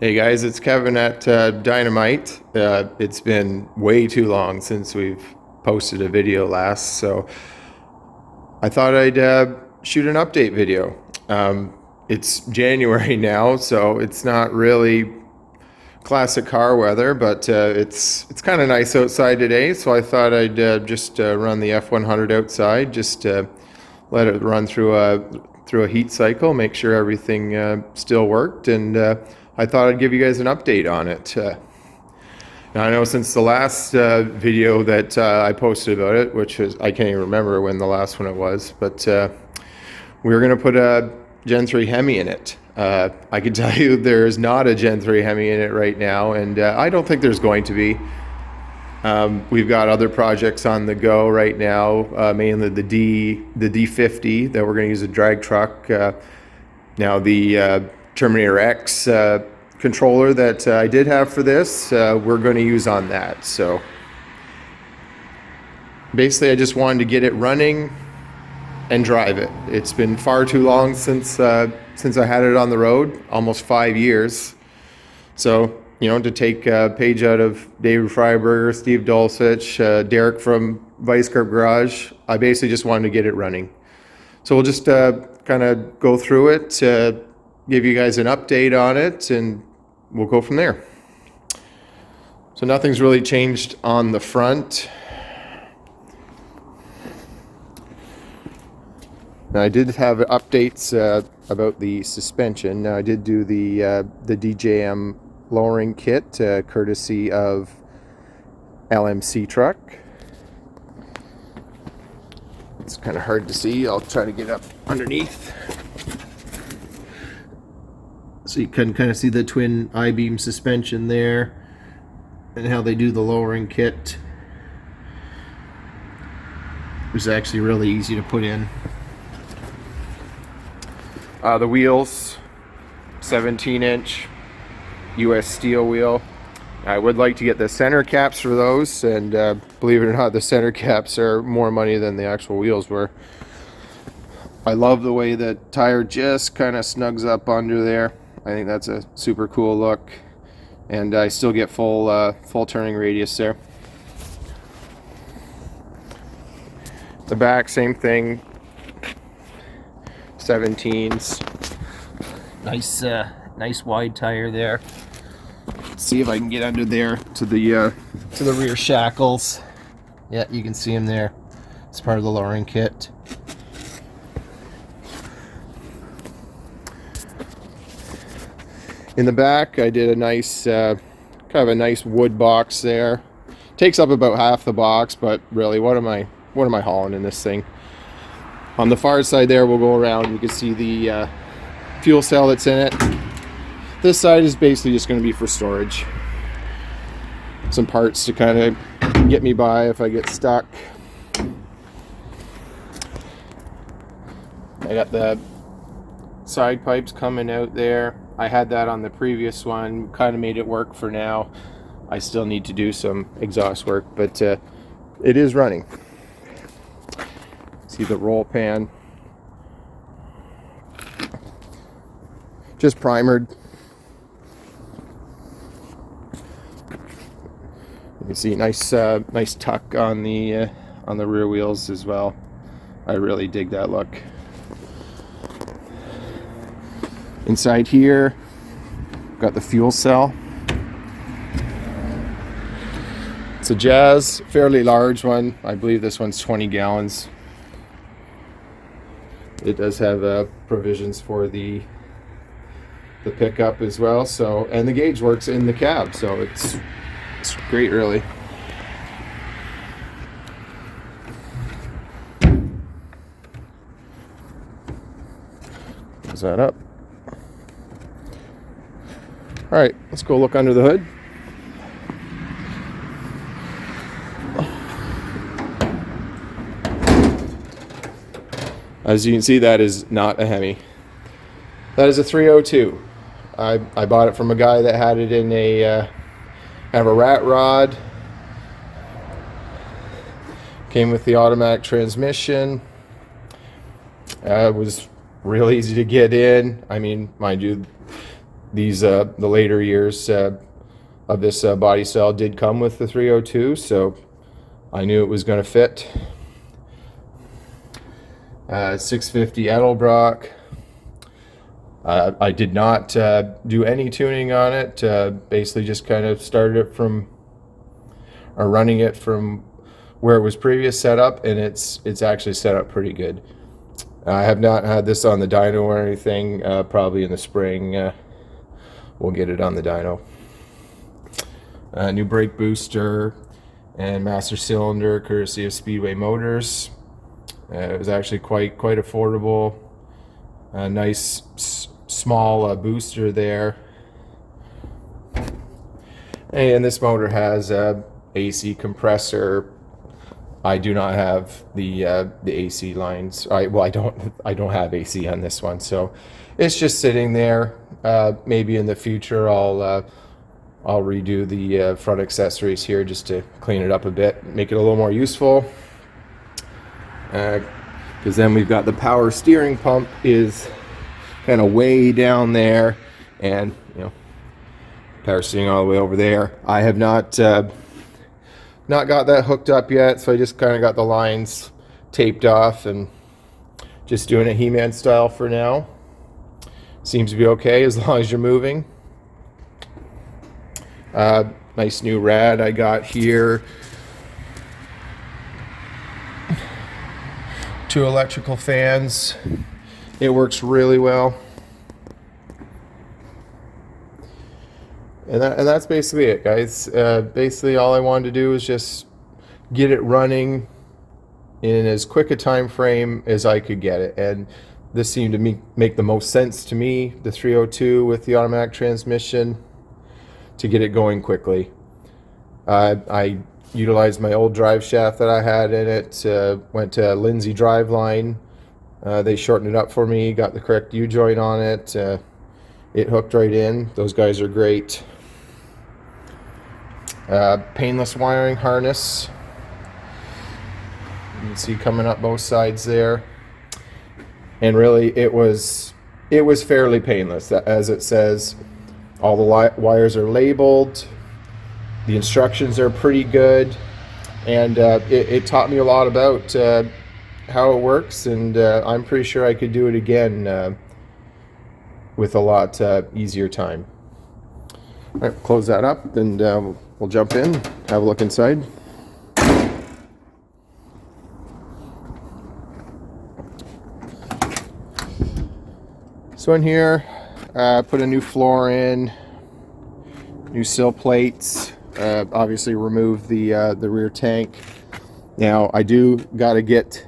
Hey guys, it's Kevin at Dynomite. It's been way too long since we've posted a video last, so I thought I'd shoot an update video. It's January now, so it's not really classic car weather, but it's kind of nice outside today, so I thought I'd just run the F100 outside, just let it run through a heat cycle, make sure everything still worked, and I thought I'd give you guys an update on it. Now I know since the last video that I posted about it, which is, I can't even remember when the last one it was, but we were going to put a Gen 3 Hemi in it. I can tell you there's not a Gen 3 Hemi in it right now, and I don't think there's going to be. We've got other projects on the go right now, mainly the D50 that we're going to use a drag truck. Now the Terminator X controller that I did have for this, we're going to use on that. So basically I just wanted to get it running and drive it. It's been far too long since I had it on the road, almost 5 years. So, you know, to take a page out of David Frieburger, Steve Dulcich, Derek from Vice Grip Garage, I basically just wanted to get it running. So we'll just kind of go through it, give you guys an update on it, and we'll go from there. So nothing's really changed on the front. Now I did have updates about the suspension. Now I did do the DJM lowering kit, courtesy of LMC truck. It's kind of hard to see. I'll try to get up underneath. So you can kind of see the twin I-beam suspension there and how they do the lowering kit. It was actually really easy to put in. The wheels, 17-inch US steel wheel. I would like to get the center caps for those, and believe it or not, the center caps are more money than the actual wheels were. I love the way the tire just kind of snugs up under there. I think that's a super cool look, and I still get full turning radius there. The back, same thing, 17s. Nice wide tire there. Let's see if I can get under there to the rear shackles. Yeah, you can see them there. It's part of the lowering kit. In the back, I did a nice, kind of a nice wood box there. Takes up about half the box, but really, what am I hauling in this thing? On the far side there, we'll go around. You can see the fuel cell that's in it. This side is basically just going to be for storage. Some parts to kind of get me by if I get stuck. I got the side pipes coming out there. I had that on the previous one, kind of made it work for now. I still need to do some exhaust work, but it is running. See the roll pan. Just primered. You can see nice tuck on the rear wheels as well. I really dig that look. Inside here, got the fuel cell. It's a Jazz, fairly large one. I believe this one's 20 gallons. It does have provisions for the pickup as well. So, and the gauge works in the cab, so it's great, really. Close that up. All right, let's go look under the hood. As you can see, that is not a Hemi. That is a 302. I bought it from a guy that had it in a kind of a rat rod. Came with the automatic transmission. It was real easy to get in. I mean, mind you, these the later years of this body style did come with the 302, so I knew it was going to fit. 650 Edelbrock. I did not do any tuning on it. Basically just kind of started it from, or running it from where it was previous set up, and it's actually set up pretty good. I have not had this on the dyno or anything. Probably in the spring we'll get it on the dyno. New brake booster and master cylinder courtesy of Speedway Motors. It was actually quite affordable. A nice small booster there, and this motor has a AC compressor. I do not have the AC lines. I don't have AC on this one, so it's just sitting there. Maybe in the future I'll redo the front accessories here just to clean it up a bit, make it a little more useful. Because then we've got the power steering pump is kind of way down there, and power steering all the way over there. I have not got that hooked up yet, so I just kind of got the lines taped off and just doing it He-Man style for now. Seems to be okay as long as you're moving. Nice new rad I got here. 2 electrical fans. It works really well. And that's basically it, guys. Basically all I wanted to do is just get it running in as quick a time frame as I could get it, and this seemed to make the most sense to me, the 302 with the automatic transmission, to get it going quickly. I utilized my old drive shaft that I had in it, went to Lindsay Driveline. They shortened it up for me, got the correct U-joint on it. It hooked right in. Those guys are great. Painless wiring harness. You can see coming up both sides there. And really, it was fairly painless. As it says, all the wires are labeled. The instructions are pretty good, and it taught me a lot about how it works, and I'm pretty sure I could do it again with a lot easier time. All right, close that up, and we'll jump in, have a look inside. So in here, put a new floor in, new sill plates. Obviously remove the rear tank. Now I do got to get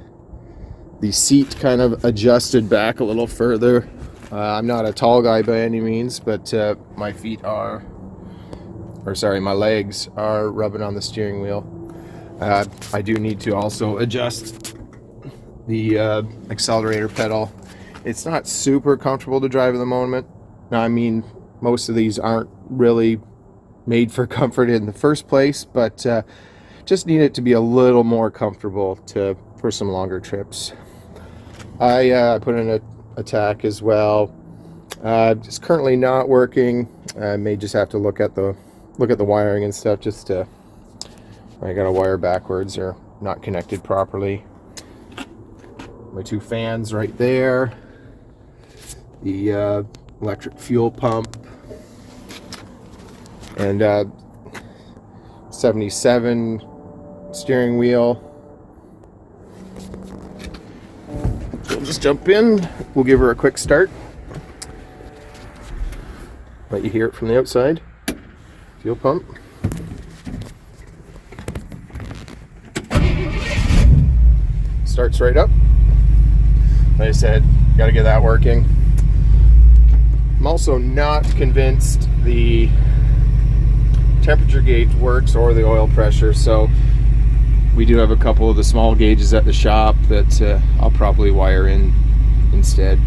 the seat kind of adjusted back a little further. I'm not a tall guy by any means, but my legs are rubbing on the steering wheel. I do need to also adjust the accelerator pedal. It's not super comfortable to drive at the moment. Now, I mean, most of these aren't really made for comfort in the first place, but just need it to be a little more comfortable for some longer trips. I put in a tack as well. It's currently not working. I may just have to look at the wiring and stuff. I got a wire backwards or not connected properly. My 2 fans right there. The electric fuel pump. And 77 steering wheel. So we'll just jump in. We'll give her a quick start. Let you hear it from the outside. Fuel pump. Starts right up. Like I said, got to get that working. I'm also not convinced the temperature gauge works or the oil pressure, so we do have a couple of the small gauges at the shop that I'll probably wire in instead,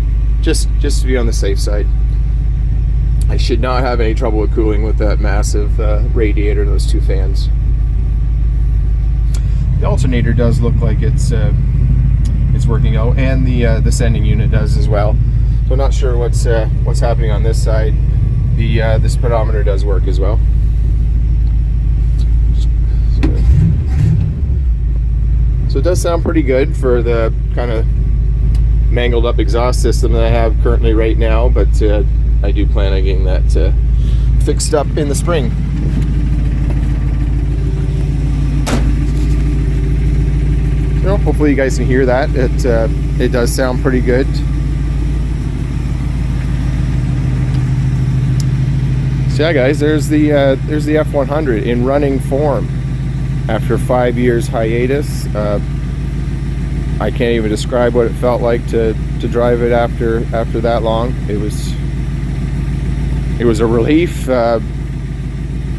just to be on the safe side. I should not have any trouble with cooling with that massive radiator and those 2 fans. The alternator does look like it's working out, and the sending unit does as well. So I'm not sure what's happening on this side. the speedometer does work as well. So it does sound pretty good for the kind of mangled up exhaust system that I have currently right now, but I do plan on getting that fixed up in the spring. You know, hopefully you guys can hear that. It does sound pretty good. So yeah, guys, there's the F100 in running form after 5 years hiatus. I can't even describe what it felt like to drive it after that long. It was a relief, but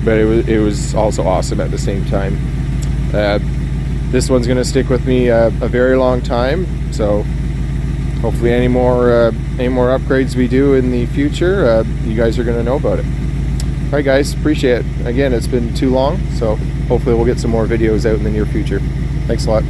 it was also awesome at the same time. This one's going to stick with me a very long time. So hopefully, any more upgrades we do in the future, you guys are going to know about it. All right, guys, appreciate it. Again, it's been too long, so hopefully we'll get some more videos out in the near future. Thanks a lot.